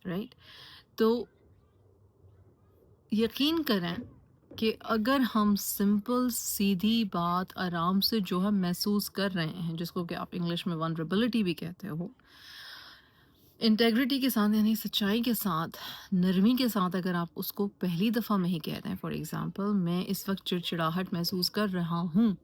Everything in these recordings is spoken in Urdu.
رائٹ. تو یقین کریں کہ اگر ہم سمپل سیدھی بات آرام سے جو ہم محسوس کر رہے ہیں، جس کو کہ آپ انگلش میں ونربلٹی بھی کہتے ہو، انٹیگریٹی کے ساتھ یعنی سچائی کے ساتھ، نرمی کے ساتھ اگر آپ اس کو پہلی دفعہ میں ہی کہہ دیں، فار ایگزامپل میں اس وقت چڑچڑاہٹ محسوس کر رہا ہوں،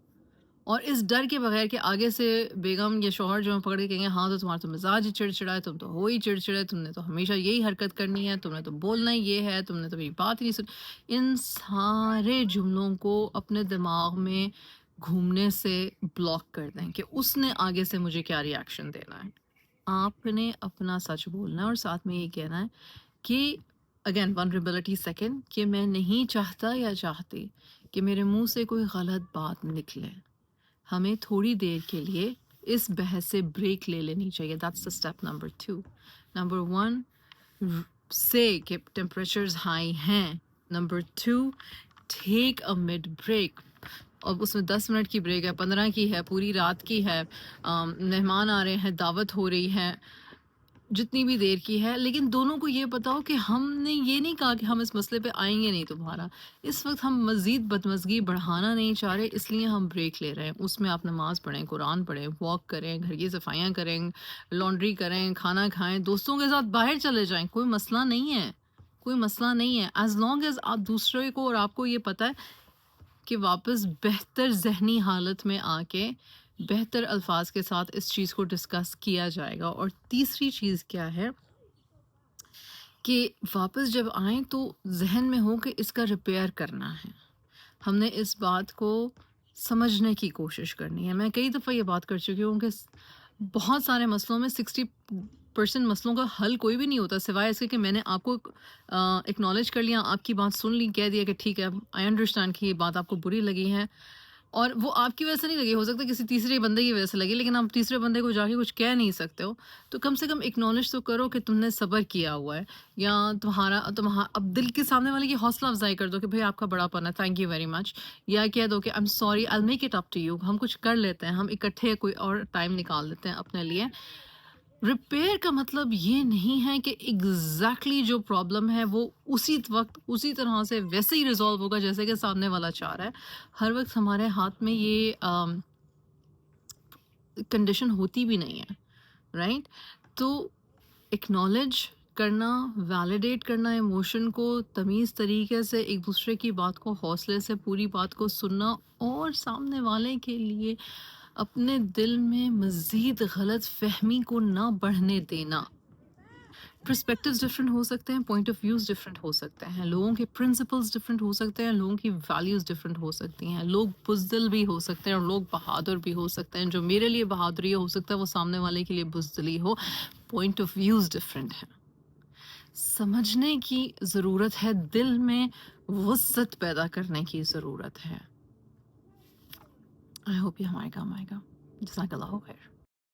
اور اس ڈر کے بغیر کہ آگے سے بیگم یا شوہر جو ہیں پکڑ کے کہیں گے ہاں تو تمہارا تو مزاج ہی چڑچڑا ہے، تم تو ہو ہی چڑچڑے، تم نے تو ہمیشہ یہی حرکت کرنی ہے، تم نے تو بولنا ہی یہ ہے، تم نے تو میری بات ہی نہیں سن، ان سارے جملوں کو اپنے دماغ میں گھومنے سے بلاک کر دیں کہ اس نے آگے سے مجھے کیا ری ایکشن دینا ہے. آپ نے اپنا سچ بولنا ہے اور ساتھ میں یہ کہنا ہے کہ اگین ونربلٹی سیکنڈ، کہ میں نہیں چاہتا یا چاہتی کہ میرے منہ سے کوئی غلط بات نکلے. ہمیں تھوڑی دیر کے لیے اس بحث سے بریک لے لینی چاہیے. That's the step number 2. Number 1 سے کہ ٹیمپریچرز ہائی ہیں. Number 2 take a mid break. اب اس میں 10 منٹ کی بریک ہے، 15 کی ہے، پوری رات کی ہے، مہمان آ رہے ہیں، دعوت ہو رہی ہے، جتنی بھی دیر کی ہے، لیکن دونوں کو یہ پتا ہو کہ ہم نے یہ نہیں کہا کہ ہم اس مسئلے پہ آئیں گے نہیں تمہارا. اس وقت ہم مزید بدمزگی بڑھانا نہیں چاہ رہے، اس لیے ہم بریک لے رہے ہیں. اس میں آپ نماز پڑھیں، قرآن پڑھیں، واک کریں، گھر کی صفائیاں کریں، لانڈری کریں، کھانا کھائیں، دوستوں کے ساتھ باہر چلے جائیں، کوئی مسئلہ نہیں ہے، کوئی مسئلہ نہیں ہے. ایز لانگ ایز آپ دوسرے کو اور آپ کو یہ پتہ ہے کہ واپس بہتر ذہنی حالت میں آ کے بہتر الفاظ کے ساتھ اس چیز کو ڈسکس کیا جائے گا. اور تیسری چیز کیا ہے کہ واپس جب آئیں تو ذہن میں ہو کہ اس کا ریپیئر کرنا ہے. ہم نے اس بات کو سمجھنے کی کوشش کرنی ہے. میں کئی دفعہ یہ بات کر چکی ہوں کہ بہت سارے مسئلوں میں 60% مسئلوں کا حل کوئی بھی نہیں ہوتا سوائے اس کے کہ میں نے آپ کو اکنالج کر لیا، آپ کی بات سن لی، کہہ دیا کہ ٹھیک ہے آئی انڈرسٹینڈ کہ یہ بات آپ کو بری لگی ہے، اور وہ آپ کی وجہ سے نہیں لگی، ہو سکتا ہے کسی تیسرے بندے کی وجہ سے لگی، لیکن آپ تیسرے بندے کو جا کے کچھ کہہ نہیں سکتے ہو. تو کم سے کم اکنالج تو کرو کہ تم نے صبر کیا ہوا ہے، یا تمہارا اب دل کے سامنے والے کی حوصلہ افزائی کر دو کہ بھئی آپ کا بڑا پن ہے، تھینک یو ویری مچ، یا کہہ دو کہ I am sorry I make it up to you, ہم کچھ کر لیتے ہیں، ہم اکٹھے کوئی اور ٹائم نکال لیتے ہیں اپنے لیے. ریپیئر کا مطلب یہ نہیں ہے کہ ایگزیکٹلی جو پرابلم ہے وہ اسی وقت اسی طرح سے ویسے ہی ریزالو ہوگا جیسے کہ سامنے والا چاہ رہا ہے. ہر وقت ہمارے ہاتھ میں یہ کنڈیشن ہوتی بھی نہیں ہے، رائٹ. تو اکنالج کرنا، ویلیڈیٹ کرنا ایموشن کو، تمیز طریقے سے ایک دوسرے کی بات کو حوصلے سے پوری بات کو سننا، اور سامنے والے کے لیے اپنے دل میں مزید غلط فہمی کو نہ بڑھنے دینا. پرسپیکٹیوز ڈفرینٹ ہو سکتے ہیں، پوائنٹ آف ویوز ڈفرینٹ ہو سکتے ہیں، لوگوں کے پرنسپلز ڈفرینٹ ہو سکتے ہیں، لوگوں کی ویلیوز ڈفرینٹ ہو سکتی ہیں، لوگ بزدل بھی ہو سکتے ہیں اور لوگ بہادر بھی ہو سکتے ہیں. جو میرے لیے بہادری ہو سکتا ہے وہ سامنے والے کے لیے بزدلی ہو. پوائنٹ آف ویوز ڈفرینٹ ہے. سمجھنے کی ضرورت ہے، دل میں وسعت پیدا کرنے کی ضرورت ہے. آئی ہوپ یہ ہمارے کام آئے گا. جزاک اللہ خیر.